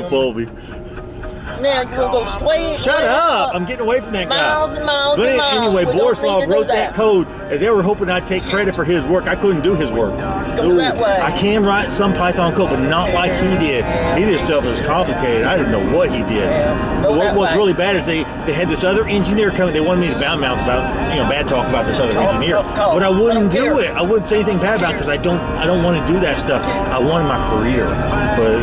homophobic. Now you gonna go straight. Shut up! I'm getting away from that guy. Miles and miles But and miles. anyway, We don't Borislav need to wrote do that code, and they were hoping I'd take credit for his work. I couldn't do his work. Go that way. I can write some Python code, but not like he did. He did stuff that was complicated. I didn't know what he did. Yeah, But go that what was way. really bad is they had this other engineer coming. They wanted me to bad mouth about, bad talk about this other engineer. But I wouldn't do it. I wouldn't say anything bad about it because I don't want to do that stuff. I wanted my career, but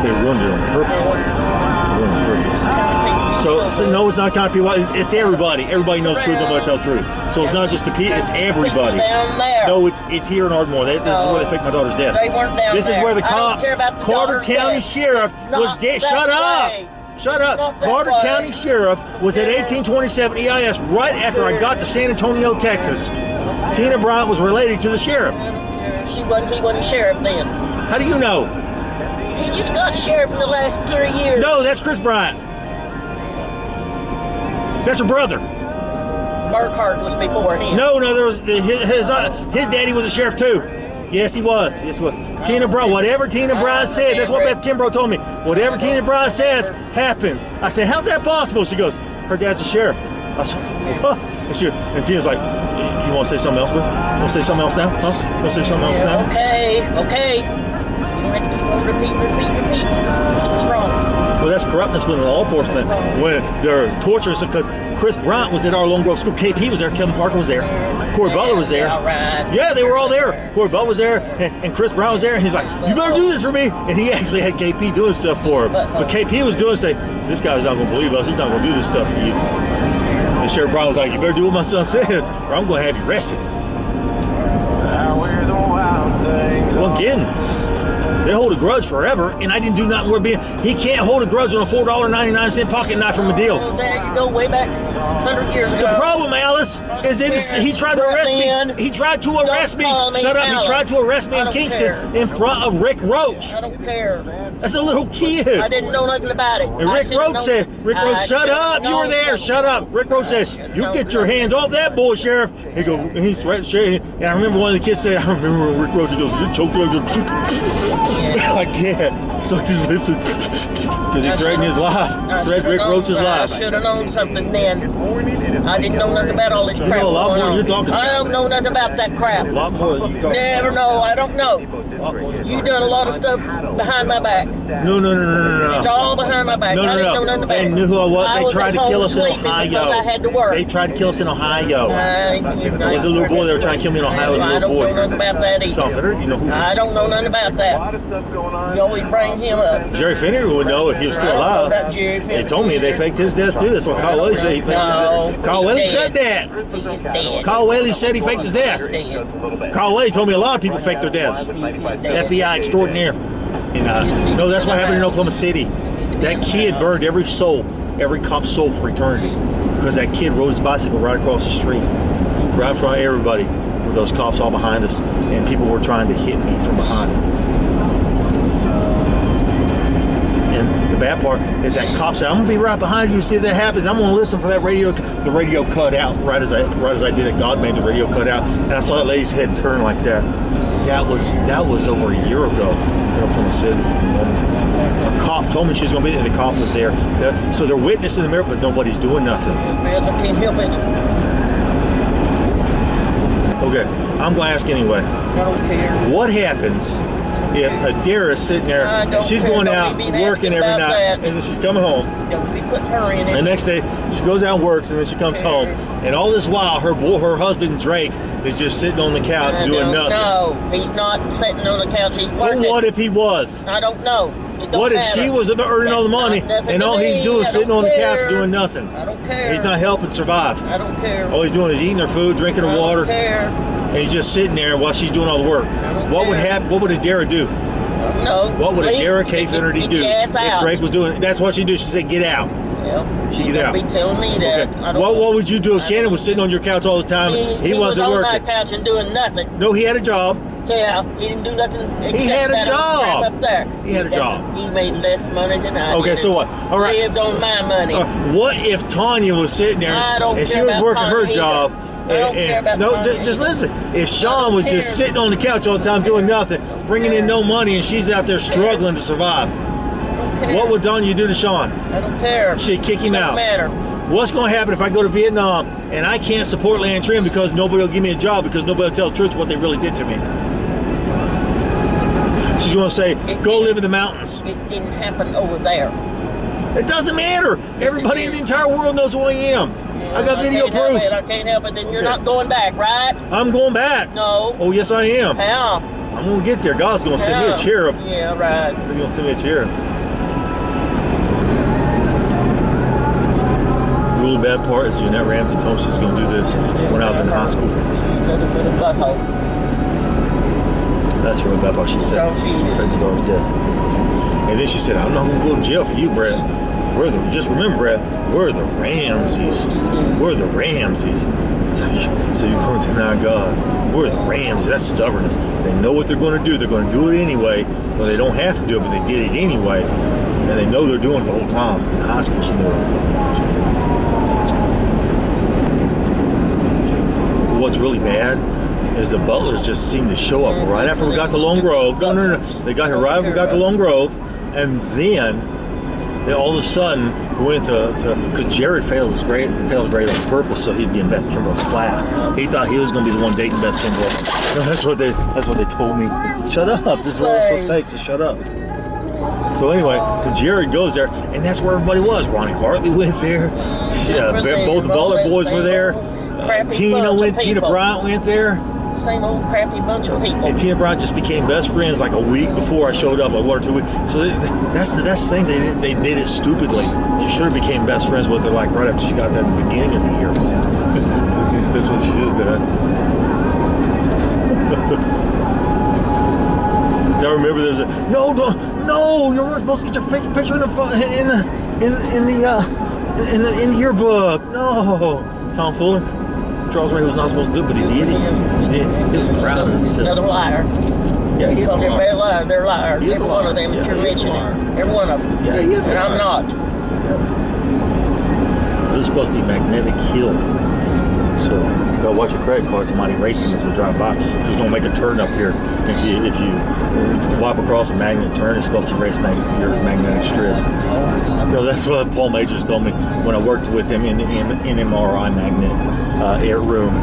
they ruined it on purpose. So no, it's not kind of people. It's everybody. Everybody knows truth. Nobody tells truth. So it's not just the people. It's everybody. Down there. No, it's here in Ardmore. This is where they faked my daughter's death. They weren't down This is there. where the I don't cops, care about the Carter daughter's County death. Sheriff Not was that shut up. way. Shut up. Not that Carter way. County Sheriff was at 1827 EIS right after I got to San Antonio, Texas. Tina Bryant was related to the sheriff. He wasn't sheriff then. How do you know? He just got sheriff in the last 3 years. No, that's Chris Bryant. That's her brother. Burkhart was before him. No, there was his daddy was a sheriff too. Yes, he was. Yes, he was. Tina Bryant, whatever Tina Bryant said, that's what Beth Kimbrough told me. Whatever Tina Bryant says happens. I said, how's that possible? She goes, her dad's a sheriff. I said, huh? And Tina's like, you want to say something else, bro? You want to say something else now? Huh? You want to say something else now? Okay. You don't have to keep on repeat. What's wrong? Well, that's corruptness with law enforcement when they're torturous, because Chris Bryant was at our Lone Grove School. KP was there. Kevin Parker was there. Corey Butler was there. All right. Yeah, they were all there. Corey Butler was there, and Chris Brown was there. And he's like, you better do this for me. And he actually had KP doing stuff for him. But KP was doing say, this guy's not going to believe us. He's not going to do this stuff for you. And Sheriff Brown was like, you better do what my son says, or I'm going to have you arrested. Well, again, they hold a grudge forever, and I didn't do nothing worth being. He can't hold a grudge on a $4.99 pocket knife from a deal. Well, there you go, way back 100 years ago. The problem, Alice, is that he tried to arrest me. He tried to arrest me. Shut up. He tried to arrest me in Kingston in front of Rick Roach. I don't care. That's a little kid. I didn't know nothing about it. And Rick Roach said, shut up. You were there. Shut up. Rick Roach said, you get your hands off that boy, Sheriff. He goes, and he's right, Sheriff. And I remember one of the kids said, I remember when Rick Roach goes, you choked like that. Sucked his lips because he threatened his life. Threatened Rick Roach's life. I should have known something then. I didn't know nothing about all this crap. You know a lot more than you're talking about. I don't know nothing about that crap. A lot more than you talking about. Never know. I don't know. You done a lot of stuff behind my back. No. It's all behind my back. I didn't know nothing about it. They knew who I was. They tried to kill us in Ohio. Because I had to work. They tried to kill us in Ohio. As a little boy, they were trying to kill me in Ohio as a little boy. I don't know nothing about that either. Sean Finner, you know who? I don't know nothing about that. You always bring him up. Jerry Finner would know if he was still alive. They told me they faked his death too. That's what Kyle Whaley said. He faked his death. Kyle Whaley said that. He's dead. Kyle Whaley said he faked his death. Kyle Whaley told me a lot of people fake their deaths. FBI extraordinaire. And, no, that's what happened in Oklahoma City. That kid burned every cop's soul for eternity, because that kid rode his bicycle right across the street, right in front of everybody, with those cops all behind us, and people were trying to hit me from behind. And the bad part is that cop said, "I'm gonna be right behind you. See if that happens. I'm gonna listen for that radio." The radio cut out right as I did it. God made the radio cut out, and I saw that lady's head turn like that. That was over a year ago in Oklahoma City. A cop told me she was going to be there, and the cop was there. So they're witnessing the miracle, but nobody's doing nothing. Man, I can't help it. Okay, I'm going to ask anyway. I don't care. What happens if Adara's sitting there, and she's going out working every night, and then she's coming home, Don't be putting her in it. and the next day she goes out and works, and then she comes home, and all this while her husband Drake is just sitting on the couch doing nothing? No, he's not sitting on the couch. He's working. Well, what if he was? I don't know. It don't What if matter. she was earning all the money, and all he's doing is sitting on the couch doing nothing? I don't care. He's not helping survive. I don't care. All he's doing is eating her food, drinking her water, I don't care. and he's just sitting there while she's doing all the work. What would happen? What would Adara do? No. What would Adara K. Finnerty do if Drake was doing? That's what she do. She said, "Get out." Well, She you get out. don't be telling me that. Okay. I don't What would you do if Shannon was sitting on your couch all the time? He wasn't was on working. my couch and doing nothing. No, he had a job. Yeah, he didn't do nothing. He had a except that job. crap up there. He had a job. He made less money than I did. Okay, so what? All right. Lived on my money. What if Tanya was sitting there I don't and she care was about working her Tanya job? either. I don't care about no, Tanya just either. listen. If Sean was just sitting on the couch all the time doing nothing, bringing in no money, and she's out there struggling to survive, care. What would Donya do to Sean? I don't care. She'd kick him out. Doesn't matter. What's going to happen if I go to Vietnam and I can't support Lan Trim because nobody will give me a job because nobody will tell the truth what they really did to me? She's going to say, go live in the mountains. It didn't happen over there. It doesn't matter. Everybody in the entire world knows who I am. Yeah, I got video proof. I can't help it. Then you're not going back, right? I'm going back. No. Oh, yes, I am. How? I'm going to get there. God's going to send me a cherub. Yeah, right. They're going to send me a cherub. The really bad part is Jeanette Ramsey told me she's going to do this when I was in high school. She's a little bit of butthole. That's really bad part. She said, So she is. the daughter's dead. And then she said, I'm not going to go to jail for you, Brad. Just remember, Brad, we're the Ramseys. We're the Ramseys. So you're going to deny God. We're the Ramseys. That's stubbornness. They know what they're going to do. They're going to do it anyway. Well, they don't have to do it, but they did it anyway. And they know they're doing it the whole time. In high school, she knew it. What's really bad is the Butlers just seem to show up right after we got to Lone Grove. No. They got here right after we got to Lone Grove. And then they all of a sudden went to because Jared failed his grade on purpose so he'd be in Beth Kimbrough's class. He thought he was going to be the one dating Beth Kimbrough. No, that's what they told me. Shut up. This is what we're supposed to take, so shut up. So anyway, Jared goes there, and that's where everybody was. Ronnie Hartley went there. Both the Butler boys were there. Tina Bryant went there. Same old crappy bunch of people. And Tina Bryant just became best friends like a week before I showed up, like 1 or 2 weeks. So that's the things they did it stupidly. She should have became best friends with her like right after she got that in the beginning of the year. That's what she should have done. I remember there's a no, you weren't supposed to get your picture in the yearbook. No, Tom Fuller. Charles Ray was not supposed to do it, but he did it. He was proud of himself. Another liar. Yeah, he's a liar. Liar. They're liars. Every one of them that you're mentioning. Every one of them. Yeah, he is a liar. And I'm not. This is supposed to be Magnetic Hill. So you gotta watch your credit cards. Somebody racing as we drive by. Because don't make a turn up here. If you wipe across a magnet turn, it's supposed to erase your magnetic strips. No, that's what Paul Majors told me when I worked with him in the MRI magnet air room.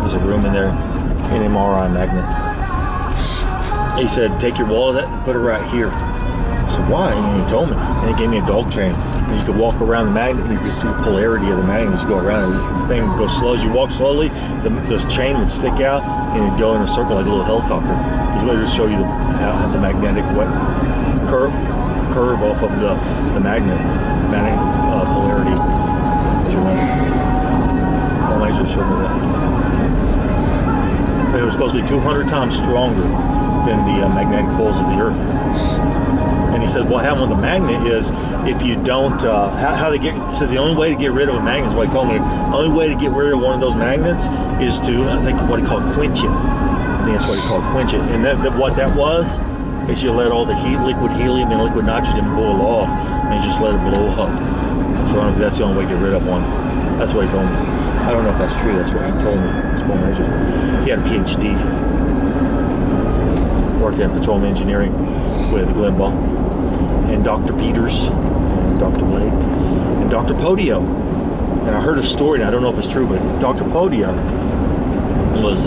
There's a room in there, an MRI magnet. He said, take your wallet and put it right here. I said, why? And he told me. And he gave me a dog chain. And you could walk around the magnet and you could see the polarity of the magnet as you go around. And the thing would go slow. As you walk slowly, this chain would stick out and it'd go in a circle like a little helicopter. He's going to show you the magnetic curve off of the magnetic polarity. Paul Major showed me that. It was supposed to be 200 times stronger than the magnetic poles of the Earth. And he said, what happened with the magnet is if you don't, how they get, so the only way to get rid of a magnet is what he told me. The only way to get rid of one of those magnets is to, I think, what he called quench it. I think that's what he called quench it. And what that was is you let all the liquid helium and liquid nitrogen boil off and you just let it blow up. So that's the only way to get rid of one. That's what he told me. I don't know if that's true. That's what he told me. That's Paul Major. He had a PhD. Worked in petroleum engineering with Glenn Baum and Dr. Peters and Dr. Blake and Dr. Podio. And I heard a story, and I don't know if it's true, but Dr. Podio was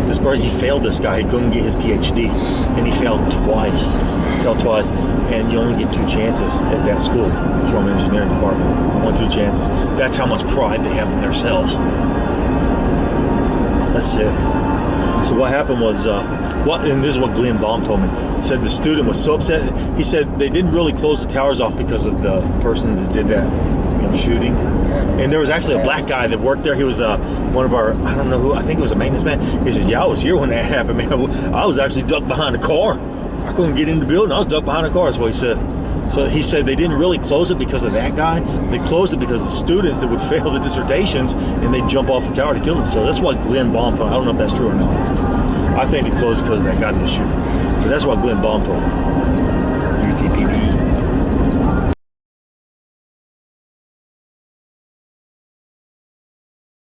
this person. He failed this guy. He couldn't get his PhD, and he failed twice. And you only get 2 chances at that school, petroleum engineering department. Only 2 chances. That's how much pride they have in themselves. That's it. So what happened was, and this is what Glenn Baum told me. He said the student was so upset. He said they didn't really close the towers off because of the person that did that, shooting. And there was actually a black guy that worked there. He was one of our, I don't know who, I think it was a maintenance man. He said, yeah, I was here when that happened, man. I was actually ducked behind a car. I couldn't get in the building. I was ducked behind a car, that's what he said. So he said they didn't really close it because of that guy. They closed it because of the students that would fail the dissertations and they'd jump off the tower to kill them. So that's what Glenn Baum told me. I don't know if that's true or not. I think they closed it because of that guy that was shooting. But that's what Glenn Baum told me.